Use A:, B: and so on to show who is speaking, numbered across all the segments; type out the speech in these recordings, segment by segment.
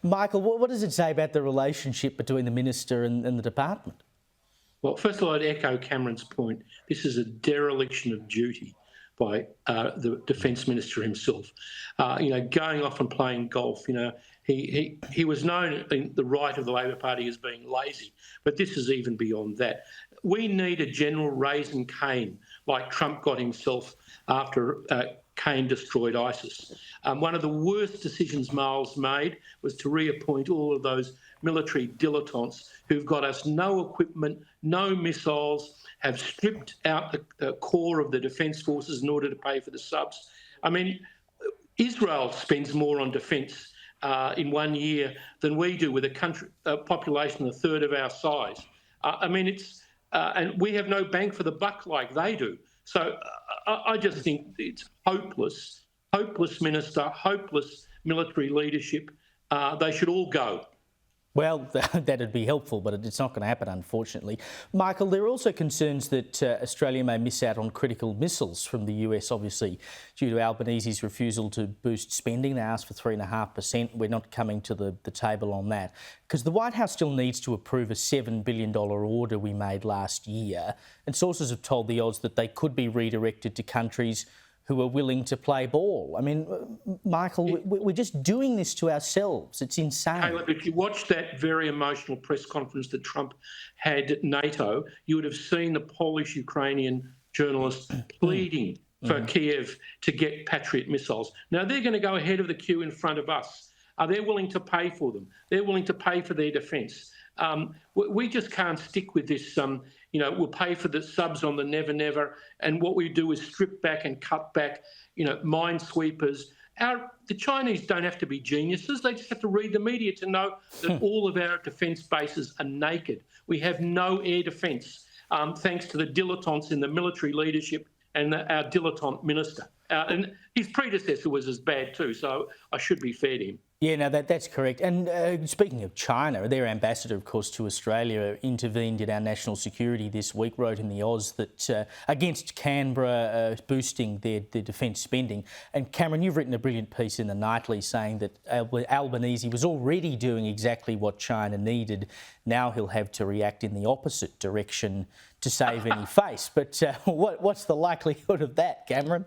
A: Michael, what does it say about the relationship between the minister and the department?
B: Well, first of all, I'd echo Cameron's point. This is a dereliction of duty by the Defence Minister himself. Going off and playing golf. He was known in the right of the Labor Party as being lazy, but this is even beyond that. We need a general raising Cain, like Trump got himself after Cain destroyed ISIS. One of the worst decisions Miles made was to reappoint all of those military dilettantes who've got us no equipment, no missiles, have stripped out the core of the defence forces in order to pay for the subs. I mean, Israel spends more on defence in 1 year than we do, with a population a third of our size. And we have no bang for the buck like they do. So I just think it's hopeless minister, hopeless military leadership. They should all go.
A: Well, that'd be helpful, but it's not going to happen, unfortunately. Michael, there are also concerns that Australia may miss out on critical missiles from the US, obviously, due to Albanese's refusal to boost spending. They asked for 3.5%. We're not coming to the table on that, because the White House still needs to approve a $7 billion order we made last year. And sources have told the Oz that they could be redirected to countries who are willing to play ball. I mean, Michael, we're just doing this to ourselves. It's insane.
B: Caleb, if you watched that very emotional press conference that Trump had at NATO, you would have seen the Polish-Ukrainian journalists pleading for Kiev to get Patriot missiles. Now, they're going to go ahead of the queue in front of us. They're willing to pay for them. They're willing to pay for their defence. We just can't stick with this, we'll pay for the subs on the Never Never, and what we do is strip back and cut back, minesweepers. The Chinese don't have to be geniuses. They just have to read the media to know that all of our defence bases are naked. We have no air defence, thanks to the dilettantes in the military leadership and our dilettante minister. And his predecessor was as bad too, so I should be fair to him.
A: Yeah, no, that's correct. And speaking of China, their ambassador, of course, to Australia intervened in our national security this week, wrote in the Oz that against Canberra boosting their defence spending. And Cameron, you've written a brilliant piece in the Nightly saying that Albanese was already doing exactly what China needed. Now he'll have to react in the opposite direction to save any face. But what's the likelihood of that, Cameron?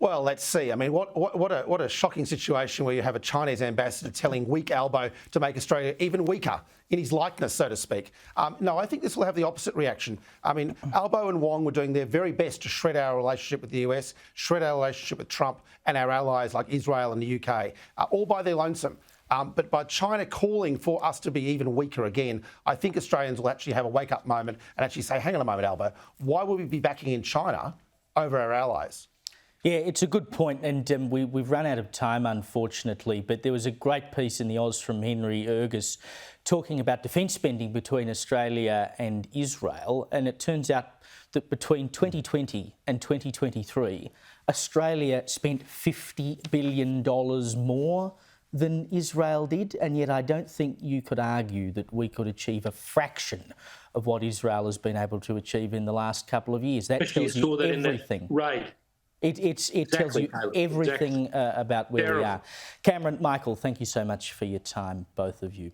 C: Well, let's see. I mean, what a shocking situation where you have a Chinese ambassador telling weak Albo to make Australia even weaker in his likeness, so to speak. No, I think this will have the opposite reaction. I mean, Albo and Wong were doing their very best to shred our relationship with the US, shred our relationship with Trump and our allies like Israel and the UK, all by their lonesome. But by China calling for us to be even weaker again, I think Australians will actually have a wake-up moment and actually say, hang on a moment, Albo, why would we be backing in China over our allies?
A: Yeah, it's a good point, and we've run out of time, unfortunately, but there was a great piece in the Oz from Henry Ergus talking about defence spending between Australia and Israel, and it turns out that between 2020 and 2023, Australia spent $50 billion more than Israel did, and yet I don't think you could argue that we could achieve a fraction of what Israel has been able to achieve in the last couple of years. That tells you everything.
B: Right.
A: It tells you everything about where we are. Cameron, Michael, thank you so much for your time, both of you.